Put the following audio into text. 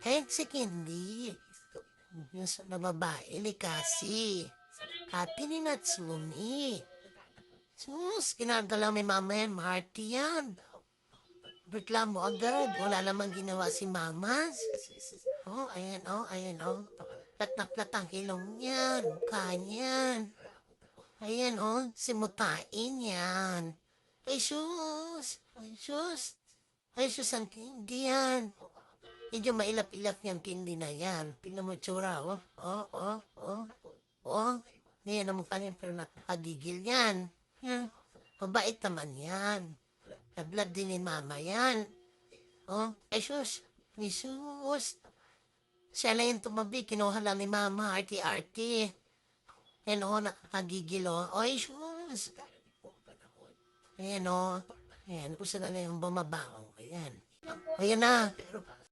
Eh, si Candy. Yung sa na babae ni Cassie. Happy ni Natsumi. Sus, kinagala may mama yan, Marty yan. Reklamo agad. Wala namang ginawa si mama. Oh, ayan, oh, ayan, oh. Plat ang ilong niyan, mukha niyan. Ayan, oh, simutain yan. Ay, sus. Ay, sus. Ay, sus, ang Candy yan. Medyo mailap-ilap niyang Candy na yan. Tingnan mo tsura, oh. Oh, oh, oh. Oh, hindi yan ang mukha niyan, pero nakakagigil yan. Yan. Mabait naman yan. Blood din ni mama yan. Oh, ay sus. Ay sus. Siya lang yung tumabi. Kinuha lang ni mama. Arty-arty. Yan o, nakakagigil o. Ay sus. Ayan o. Ayan, gusto na yung bumabangon. Ayan. Ayan na.